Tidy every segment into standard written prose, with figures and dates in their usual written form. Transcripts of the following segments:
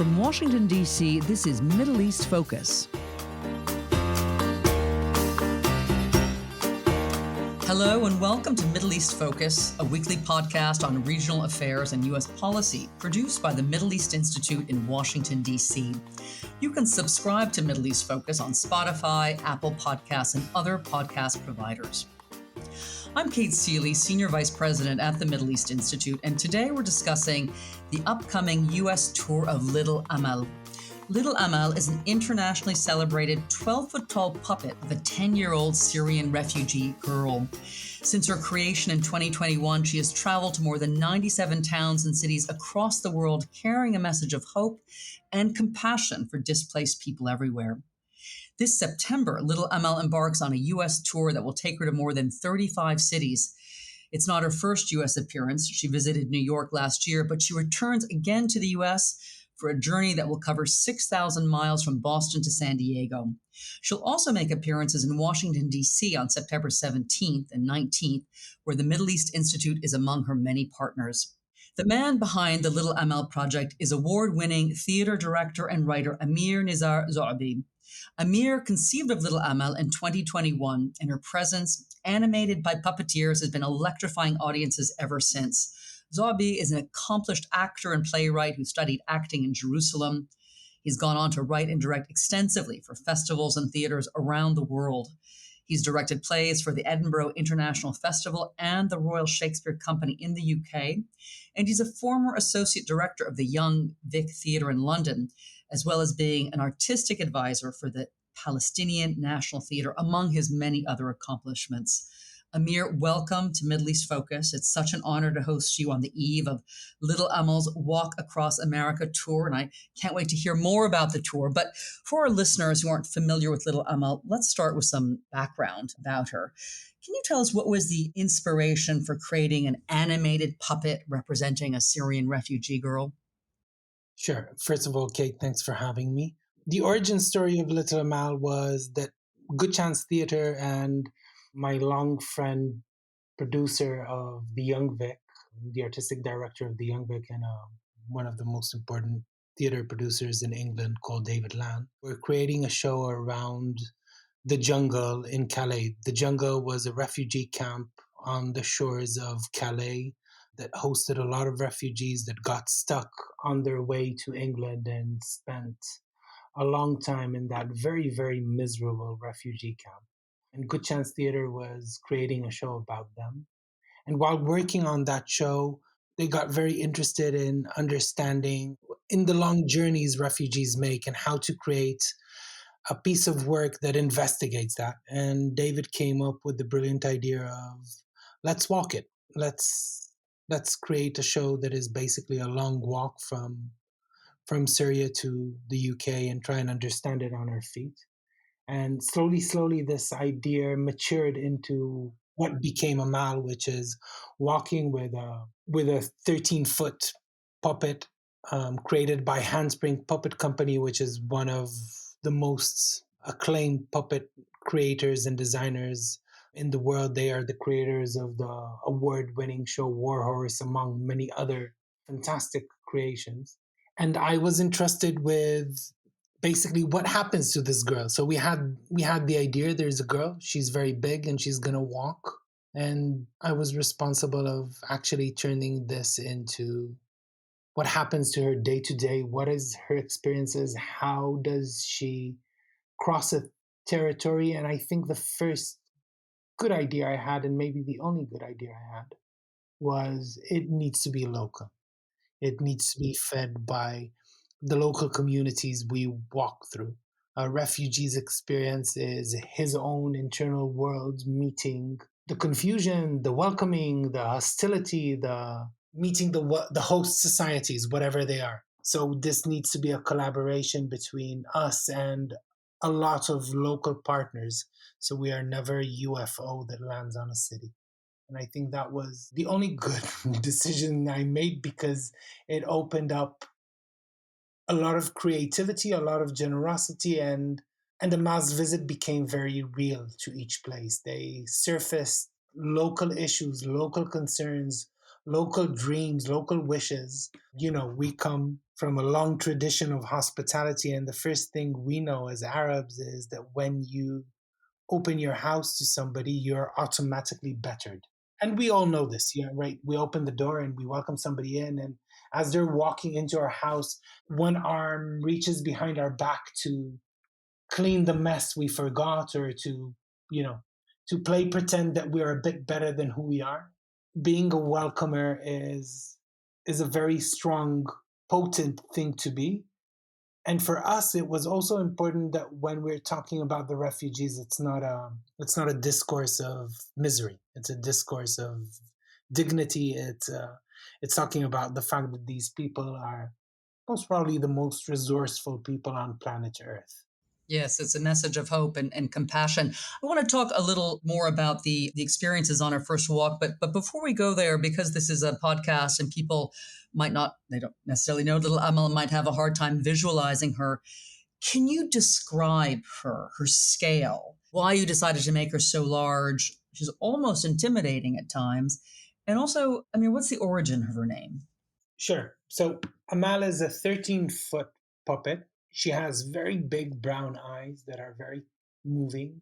From Washington, D.C., this is Middle East Focus. Hello and welcome to Middle East Focus, a weekly podcast on regional affairs and U.S. policy, produced by the Middle East Institute in Washington, D.C. You can subscribe to Middle East Focus on Spotify, Apple Podcasts, and other podcast providers. I'm Kate Seelye, Senior Vice President at the Middle East Institute, and today we're discussing the upcoming U.S. tour of Little Amal. Little Amal is an internationally celebrated 12-foot-tall puppet of a 10-year-old Syrian refugee girl. Since her creation in 2021, she has traveled to more than 97 towns and cities across the world, carrying a message of hope and compassion for displaced people everywhere. This September, Little Amal embarks on a U.S. tour that will take her to more than 35 cities. It's not her first U.S. appearance. She visited New York last year, but she returns again to the U.S. for a journey that will cover 6,000 miles from Boston to San Diego. She'll also make appearances in Washington, D.C. on September 17th and 19th, where the Middle East Institute is among her many partners. The man behind the Little Amal project is award-winning theater director and writer Amir Nizar Zuabi. Amir conceived of Little Amal in 2021, and her presence, animated by puppeteers, has been electrifying audiences ever since. Zuabi is an accomplished actor and playwright who studied acting in Jerusalem. He's gone on to write and direct extensively for festivals and theaters around the world. He's directed plays for the Edinburgh International Festival and the Royal Shakespeare Company in the UK, and he's a former associate director of the Young Vic Theatre in London, as well as being an artistic advisor for the Palestinian National Theatre, among his many other accomplishments. Amir, welcome to Middle East Focus. It's such an honor to host you on the eve of Little Amal's Walk Across America tour, and I can't wait to hear more about the tour. But for our listeners who aren't familiar with Little Amal, let's start with some background about her. Can you tell us what was the inspiration for creating an animated puppet representing a Syrian refugee girl? Sure. First of all, Kate, thanks for having me. The origin story of Little Amal was that Good Chance Theatre and my long friend, producer of the Young Vic, the artistic director of the Young Vic, and one of the most important theatre producers in England called David Land, were creating a show around the jungle in Calais. The jungle was a refugee camp on the shores of Calais that hosted a lot of refugees that got stuck on their way to England and spent a long time in that very, very miserable refugee camp. And Good Chance Theatre was creating a show about them. And while working on that show, they got very interested in understanding in the long journeys refugees make and how to create a piece of work that investigates that. And David came up with the brilliant idea of let's walk it. Let's create a show that is basically a long walk from Syria to the UK and try and understand it on our feet. And slowly, this idea matured into what became Amal, which is walking with a 13-foot puppet created by Handspring Puppet Company, which is one of the most acclaimed puppet creators and designers in the world. They are the creators of the award-winning show War Horse, among many other fantastic creations. And I was entrusted with basically what happens to this girl. So we had the idea, there's a girl, she's very big and she's gonna walk. And I was responsible of actually turning this into what happens to her day to day, what is her experiences, how does she cross a territory. And I think the first good idea I had, and maybe the only good idea I had, was it needs to be local. It needs to be fed by the local communities we walk through. A refugee's experience is his own internal world meeting the confusion, the welcoming, the hostility, the meeting the host societies, whatever they are. So this needs to be a collaboration between us and a lot of local partners. So we are never a UFO that lands on a city. And I think that was the only good decision I made because it opened up a lot of creativity, a lot of generosity, and the mass visit became very real to each place. They surfaced local issues, local concerns, local dreams, local wishes. We come from a long tradition of hospitality, and the first thing we know as Arabs is that when you open your house to somebody, you're automatically bettered. And we all know this, yeah, right? We open the door and we welcome somebody in, and as they're walking into our house, one arm reaches behind our back to clean the mess we forgot, or you know, to play pretend that we're a bit better than who we are. Being a welcomer is a very strong, potent thing to be. And for us, it was also important that when we're talking about the refugees, it's not a discourse of misery. It's a discourse of dignity. It's talking about the fact that these people are most probably the most resourceful people on planet Earth. Yes, it's a message of hope and compassion. I want to talk a little more about the experiences on our first walk, but before we go there, because this is a podcast and people might not, they don't necessarily know little Amal, might have a hard time visualizing her. Can you describe her scale, why you decided to make her so large? She's almost intimidating at times. And also, I mean, what's the origin of her name? Sure. So Amal is a 13-foot puppet. She has very big brown eyes that are very moving.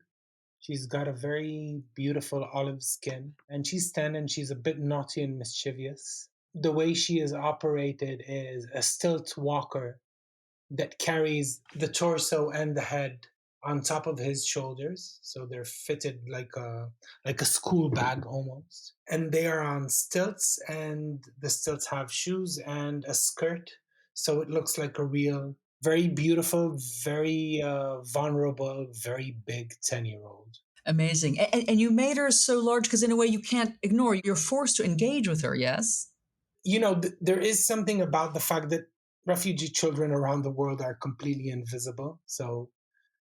She's got a very beautiful olive skin, and she's 10 and she's a bit naughty and mischievous. The way she is operated is a stilt walker that carries the torso and the head on top of his shoulders, so they're fitted like a school bag almost, and they are on stilts, and the stilts have shoes and a skirt, so it looks like a real, very beautiful, very vulnerable, very big 10-year-old. Amazing. And you made her so large because, in a way, you can't ignore. You're forced to engage with her, yes? There is something about the fact that refugee children around the world are completely invisible, so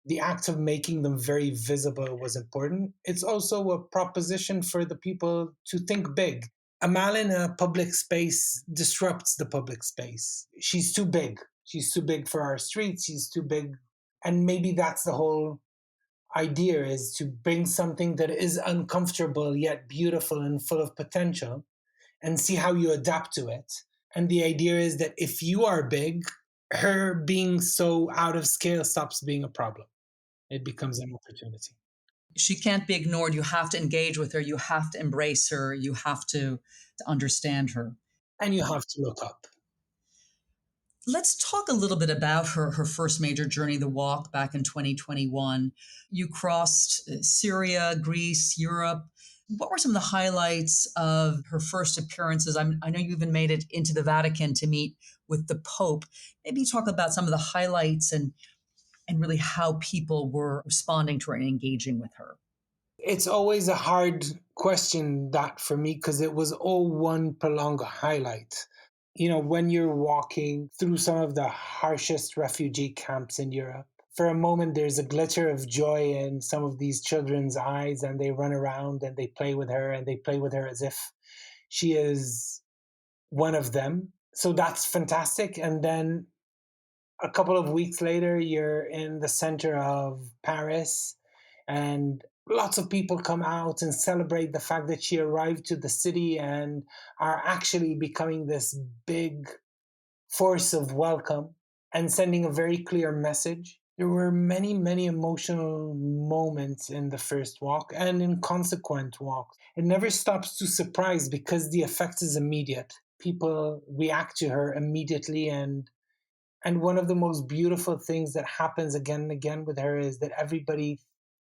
the act of making them very visible was important. It's also a proposition for the people to think big. Amal in a public space disrupts the public space. She's too big. She's too big for our streets. She's too big. And maybe that's the whole idea, is to bring something that is uncomfortable yet beautiful and full of potential and see how you adapt to it. And the idea is that if you are big, her being so out of scale stops being a problem. It becomes an opportunity. She can't be ignored. You have to engage with her. You have to embrace her. You have to understand her. And you have to look up. Let's talk a little bit about her first major journey, the walk back in 2021. You crossed Syria, Greece, Europe. What were some of the highlights of her first appearances? I know you even made it into the Vatican to meet with the Pope. Maybe talk about some of the highlights and really how people were responding to her and engaging with her. It's always a hard question, that, for me, because it was all one prolonged highlight. When you're walking through some of the harshest refugee camps in Europe, for a moment there's a glitter of joy in some of these children's eyes, and they run around and they play with her, and they play with her as if she is one of them. So that's fantastic. And then a couple of weeks later, you're in the center of Paris, and lots of people come out and celebrate the fact that she arrived to the city and are actually becoming this big force of welcome and sending a very clear message. There were many, many emotional moments in the first walk and in consequent walks. It never stops to surprise because the effect is immediate. People react to her immediately, and one of the most beautiful things that happens again and again with her is that everybody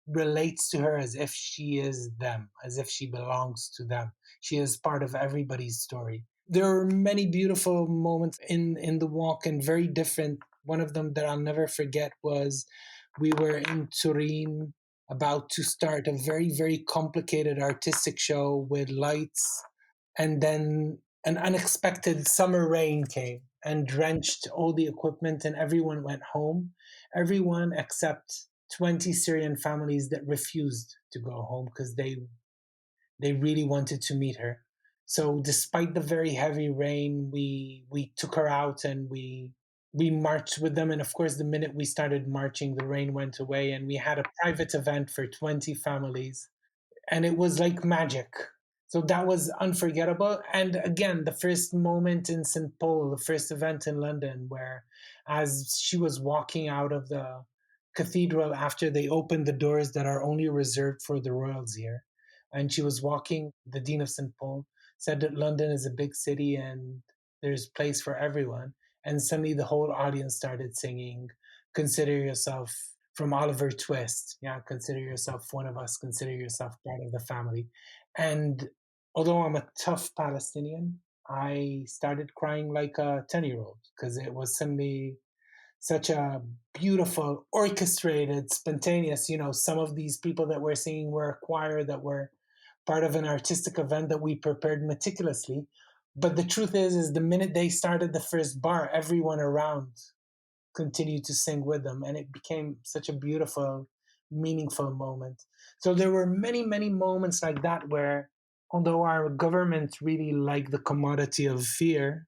relates to her as if she is them, as if she belongs to them. She is part of everybody's story. There are many beautiful moments in the walk, and very different. One of them that I'll never forget was we were in Turin about to start a very, very complicated artistic show with lights, and then an unexpected summer rain came and drenched all the equipment, and everyone went home. Everyone except 20 Syrian families that refused to go home because they really wanted to meet her. So despite the very heavy rain, we took her out and we marched with them. And of course, the minute we started marching, the rain went away, and we had a private event for 20 families, and it was like magic. So that was unforgettable. And again, the first moment in St. Paul, the first event in London, where as she was walking out of the cathedral after they opened the doors that are only reserved for the royals here, and she was walking, the Dean of St. Paul said that London is a big city and there's place for everyone. And suddenly the whole audience started singing, Consider yourself from Oliver Twist. Yeah, consider yourself one of us, consider yourself part of the family. And although I'm a tough Palestinian, I started crying like a 10-year-old because it was suddenly such a beautiful, orchestrated, spontaneous. Some of these people that we're singing were a choir that were part of an artistic event that we prepared meticulously. But the truth is the minute they started the first bar, everyone around continued to sing with them, and it became such a beautiful, meaningful moment. So there were many, many moments like that where, although our government really liked the commodity of fear,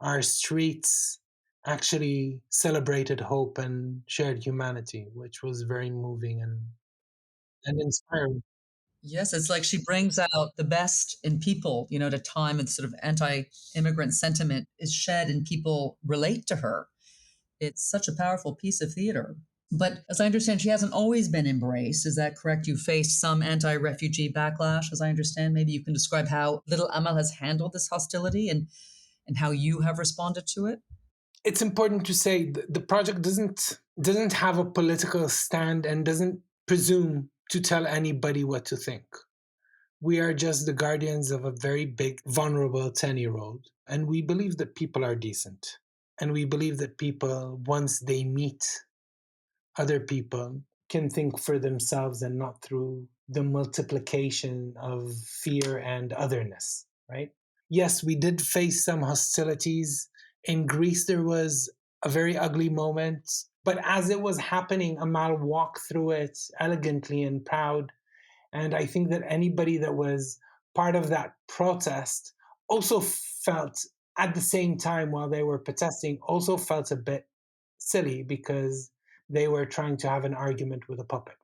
our streets actually celebrated hope and shared humanity, which was very moving and inspiring. Yes, it's like she brings out the best in people, at a time when sort of anti immigrant sentiment is shed and people relate to her. It's such a powerful piece of theater. But as I understand, she hasn't always been embraced. Is that correct? You faced some anti refugee backlash, as I understand. Maybe you can describe how Little Amal has handled this hostility and how you have responded to it. It's important to say the project doesn't have a political stand and doesn't presume to tell anybody what to think. We are just the guardians of a very big, vulnerable 10-year-old. And we believe that people are decent. And we believe that people, once they meet other people, can think for themselves and not through the multiplication of fear and otherness, right? Yes, we did face some hostilities. In Greece, there was a very ugly moment. But as it was happening, Amal walked through it elegantly and proud. And I think that anybody that was part of that protest also felt, at the same time while they were protesting, also felt a bit silly because they were trying to have an argument with a puppet,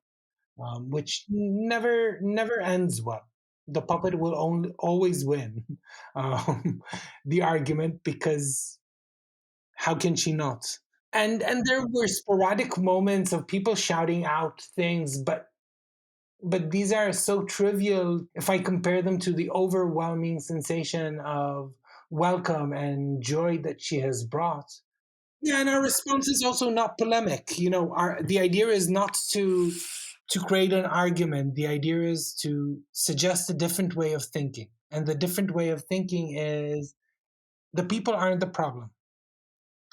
which never ends well. The puppet will only always win the argument because how can she not? And there were sporadic moments of people shouting out things, but these are so trivial if I compare them to the overwhelming sensation of welcome and joy that she has brought. Yeah, and our response is also not polemic. The idea is not to create an argument. The idea is to suggest a different way of thinking, and the different way of thinking is the people aren't the problem.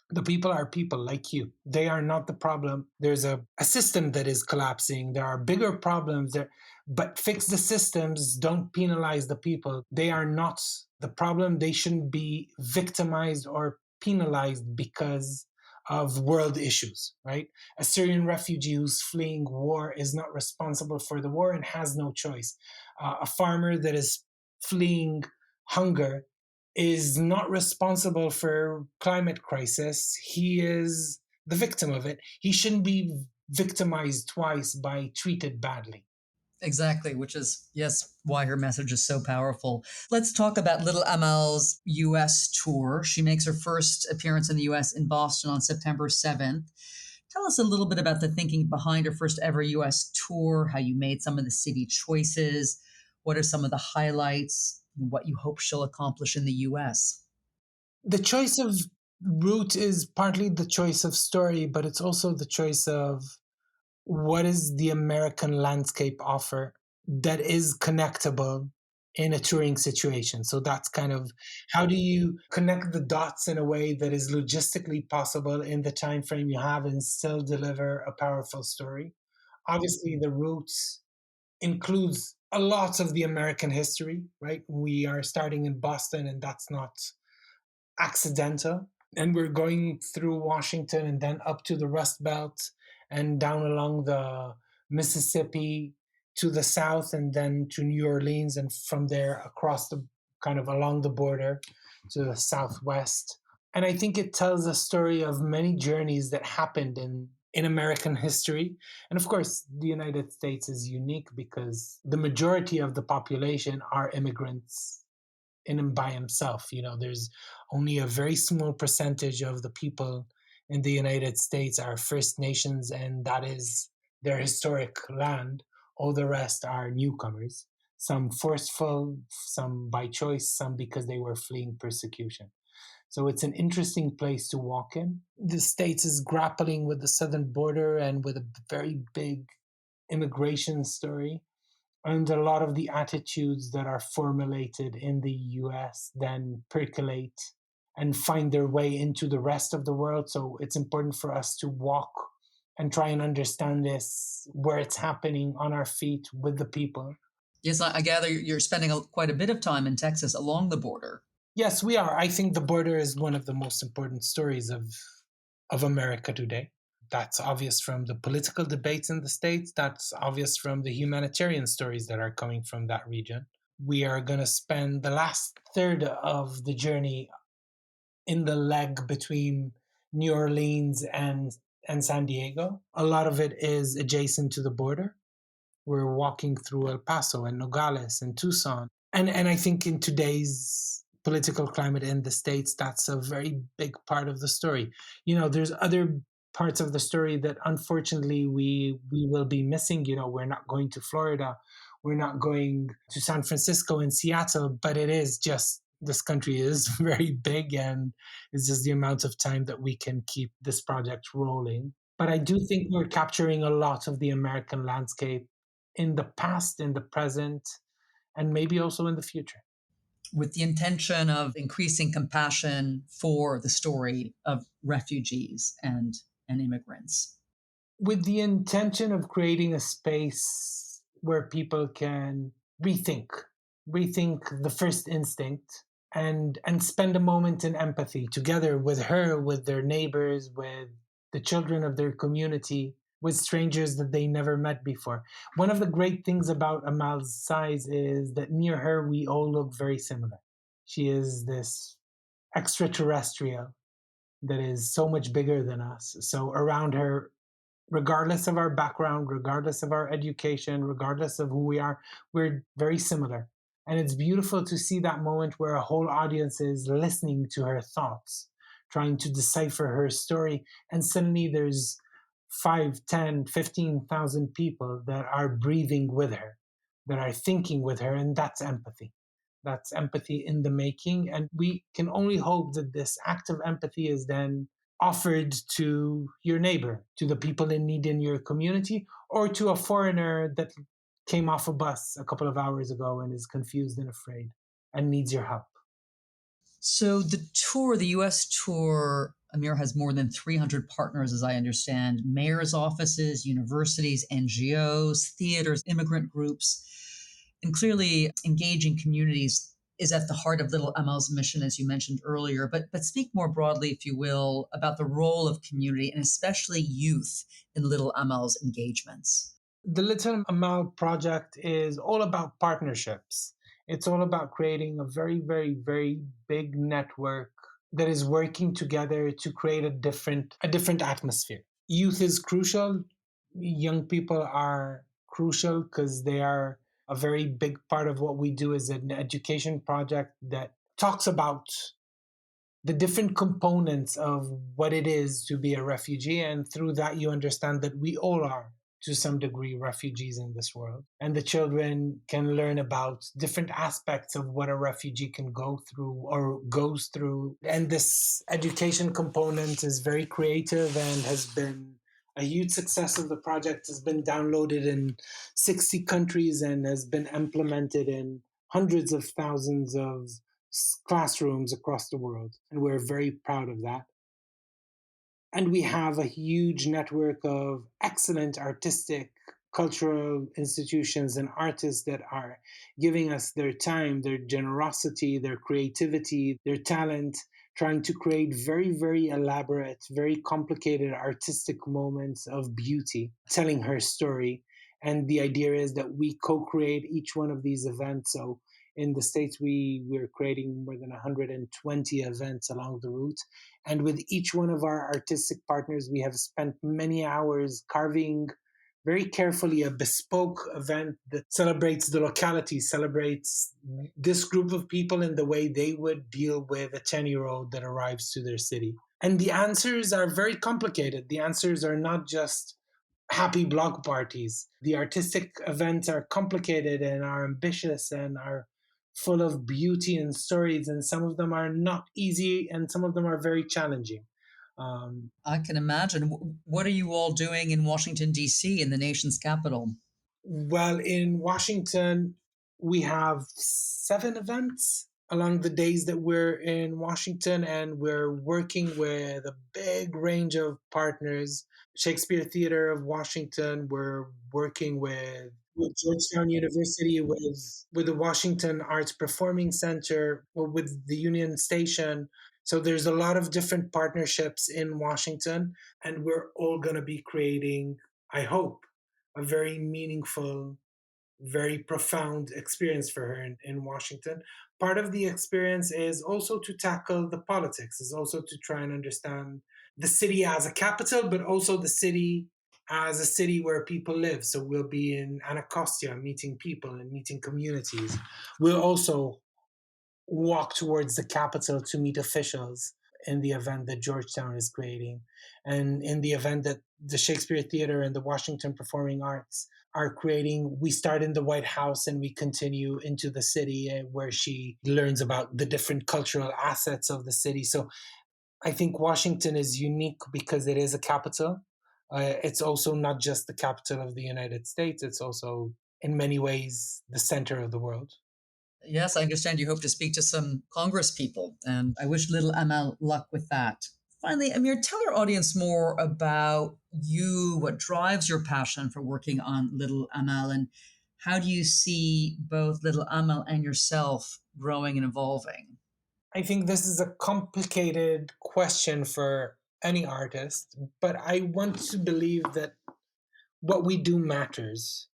The people are people like you. They are not the problem. There's a system that is collapsing. There are bigger problems there, but fix the systems, don't penalize the people. They are not the problem. They shouldn't be victimized or penalized because of world issues, right? A Syrian refugee who's fleeing war is not responsible for the war and has no choice. A farmer that is fleeing hunger is not responsible for climate crisis. He is the victim of it. He shouldn't be victimized twice by treated badly. Exactly, which is, yes, why her message is so powerful. Let's talk about Little Amal's US tour. She makes her first appearance in the US in Boston on September 7th. Tell us a little bit about the thinking behind her first ever US tour, how you made some of the city choices, what are some of the highlights, and what you hope she'll accomplish in the US. The choice of route is partly the choice of story, but it's also the choice of what is the American landscape offer that is connectable in a touring situation. So that's kind of how do you connect the dots in a way that is logistically possible in the time frame you have and still deliver a powerful story. Obviously, the roots includes a lot of the American history, right? We are starting in Boston, and that's not accidental. And we're going through Washington and then up to the Rust Belt and down along the Mississippi to the south and then to New Orleans and from there across the kind of along the border to the southwest. And I think it tells a story of many journeys that happened in in American history. And of course, the United States is unique because the majority of the population are immigrants in and by himself. There's only a very small percentage of the people in the United States are First Nations, and that is their historic land. All the rest are newcomers, some forceful, some by choice, some because they were fleeing persecution. So it's an interesting place to walk in. The States is grappling with the southern border and with a very big immigration story. And a lot of the attitudes that are formulated in the US then percolate and find their way into the rest of the world. So it's important for us to walk and try and understand this where it's happening on our feet with the people. Yes, I gather you're spending quite a bit of time in Texas along the border. Yes, we are. I think the border is one of the most important stories of America today. That's obvious from the political debates in the States. That's obvious from the humanitarian stories that are coming from that region. We are going to spend the last third of the journey in the leg between New Orleans and San Diego. A lot of it is adjacent to the border. We're walking through El Paso and Nogales and Tucson. And I think in today's political climate in the States, that's a very big part of the story. There's other parts of the story that unfortunately we will be missing. We're not going to Florida, we're not going to San Francisco and Seattle, but it is just this country is very big, and it's just the amount of time that we can keep this project rolling. But I do think we're capturing a lot of the American landscape in the past, in the present, and maybe also in the future. With the intention of increasing compassion for the story of refugees and immigrants. With the intention of creating a space where people can rethink the first instinct, and spend a moment in empathy together with her, with their neighbors, with the children of their community, with strangers that they never met before. One of the great things about Amal's size is that near her we all look very similar. She is this extraterrestrial that is so much bigger than us. So around her, regardless of our background, regardless of our education, regardless of who we are, we're very similar. And it's beautiful to see that moment where a whole audience is listening to her thoughts, trying to decipher her story. And suddenly there's 5, 10, 15,000 people that are breathing with her, that are thinking with her. And that's empathy. That's empathy in the making. And we can only hope that this act of empathy is then offered to your neighbor, to the people in need in your community, or to a foreigner that came off a bus a couple of hours ago and is confused and afraid and needs your help. So the US tour, Amir, has more than 300 partners, as I understand, mayor's offices, universities, NGOs, theaters, immigrant groups, and clearly engaging communities is at the heart of Little Amal's mission, as you mentioned earlier. But speak more broadly, if you will, about the role of community and especially youth in Little Amal's engagements. The Little Amal project is all about partnerships. It's all about creating a very, very, very big network that is working together to create a different atmosphere. Youth is crucial. Young people are crucial because they are a very big part of what we do as an education project that talks about the different components of what it is to be a refugee. And through that, you understand that we all are, to some degree, refugees in this world. And the children can learn about different aspects of what a refugee can go through or goes through. And this education component is very creative and has been a huge success of the project, has been downloaded in 60 countries and has been implemented in hundreds of thousands of classrooms across the world. And we're very proud of that. And we have a huge network of excellent artistic, cultural institutions and artists that are giving us their time, their generosity, their creativity, their talent, trying to create very, very elaborate, very complicated artistic moments of beauty, telling her story. And the idea is that we co create each one of these events. So In the States, we're creating more than 120 events along the route. And with each one of our artistic partners, we have spent many hours carving very carefully a bespoke event that celebrates the locality, celebrates this group of people in the way they would deal with a 10-year-old that arrives to their city. And the answers are very complicated. The answers are not just happy block parties. The artistic events are complicated and are ambitious and are full of beauty and stories, and some of them are not easy and some of them are very challenging. Um, I can imagine. What are you all doing in Washington, D.C., in the nation's capital? Well, in Washington, we have 7 events along the days that we're in Washington, and we're working with a big range of partners. Shakespeare Theater of Washington, we're working with Georgetown University, with the Washington Arts Performing Center, with the Union Station. So there's a lot of different partnerships in Washington, and we're all going to be creating, I hope, a very meaningful, very profound experience for her in Washington. Part of the experience is also to tackle the politics, is also to try and understand the city as a capital, but also the city as a city where people live. So we'll be in Anacostia meeting people and meeting communities. We'll also walk towards the capital to meet officials in the event that Georgetown is creating. And in the event that the Shakespeare Theater and the Washington Performing Arts are creating, we start in the White House and we continue into the city, where she learns about the different cultural assets of the city. So I think Washington is unique because it is a capital. It's also not just the capital of the United States, it's also, in many ways, the center of the world. Yes, I understand you hope to speak to some Congress people, and I wish little Amal luck with that. Finally, Amir, tell our audience more about you, what drives your passion for working on Little Amal, and how do you see both Little Amal and yourself growing and evolving? I think this is a complicated question for any artist, but I want to believe that what we do matters,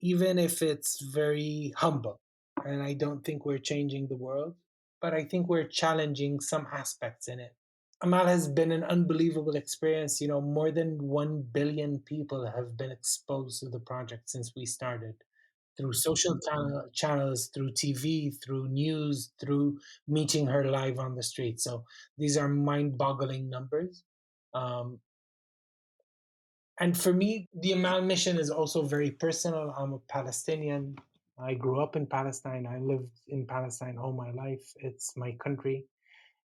even if it's very humble. And I don't think we're changing the world, but I think we're challenging some aspects in it. Amal has been an unbelievable experience. More than 1 billion people have been exposed to the project since we started, through social channels, through TV, through news, through meeting her live on the street. So these are mind boggling numbers. Um, and for me, the Amal mission is also very personal. I'm a Palestinian. I grew up in Palestine. I lived in Palestine all my life. It's my country.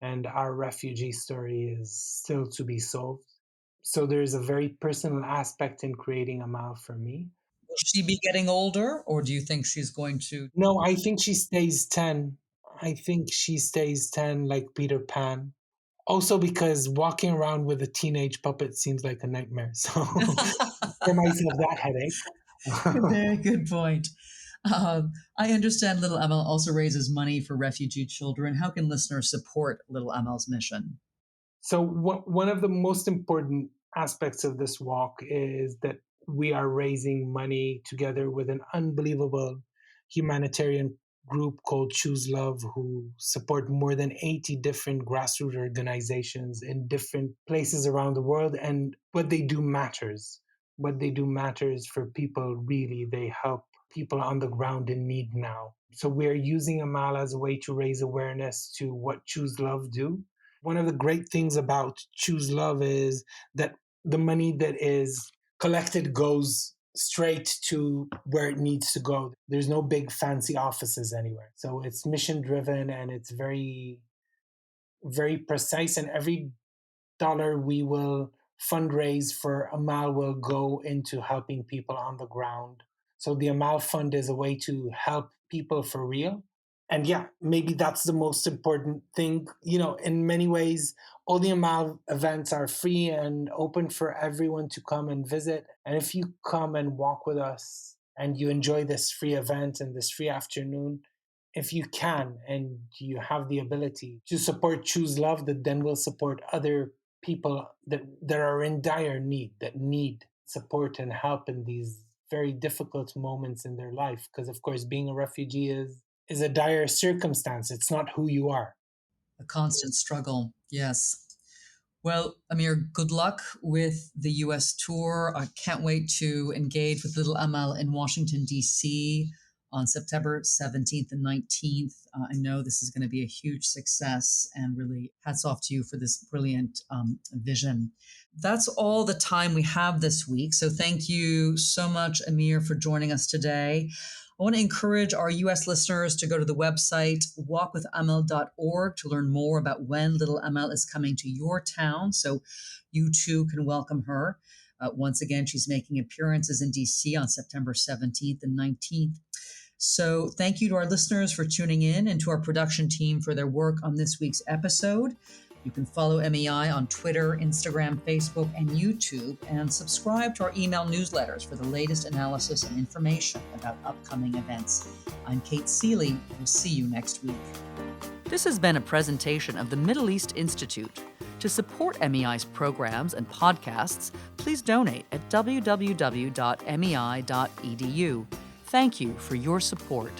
And our refugee story is still to be solved. So there's a very personal aspect in creating Amal for me. Will she be getting older, or do you think she's going to? No, I think she stays 10. I think she stays 10 like Peter Pan. Also because walking around with a teenage puppet seems like a nightmare. So for myself that headache. Very good point. I understand Little Amal also raises money for refugee children. How can listeners support Little Amal's mission? So one of the most important aspects of this walk is that we are raising money together with an unbelievable humanitarian group called Choose Love, who support more than 80 different grassroots organizations in different places around the world. And what they do matters. What they do matters for people, really. They help people on the ground in need now. So we're using Amal as a way to raise awareness to what Choose Love do. One of the great things about Choose Love is that the money that is collected goes straight to where it needs to go. There's no big fancy offices anywhere. So it's mission driven and it's very, very precise. And every dollar we will fundraise for Amal will go into helping people on the ground. So the Amal Fund is a way to help people for real. And yeah, maybe that's the most important thing. In many ways, all the Amal events are free and open for everyone to come and visit. And if you come and walk with us and you enjoy this free event and this free afternoon, if you can and you have the ability to support Choose Love, that then will support other people that are in dire need, that need support and help in these very difficult moments in their life. Because, of course, being a refugee is a dire circumstance. It's not who you are. A constant struggle, yes. Well, Amir, good luck with the US tour. I can't wait to engage with Little Amal in Washington, D.C. on September 17th and 19th. I know this is going to be a huge success, and really hats off to you for this brilliant vision. That's all the time we have this week. So thank you so much, Amir, for joining us today. I want to encourage our U.S. listeners to go to the website walkwithamal.org to learn more about when Little Amal is coming to your town, so you too can welcome her. Once again, she's making appearances in D.C. on September 17th and 19th. So thank you to our listeners for tuning in, and to our production team for their work on this week's episode. You can follow MEI on Twitter, Instagram, Facebook, and YouTube, and subscribe to our email newsletters for the latest analysis and information about upcoming events. I'm Kate Seelye. We'll see you next week. This has been a presentation of the Middle East Institute. To support MEI's programs and podcasts, please donate at www.mei.edu. Thank you for your support.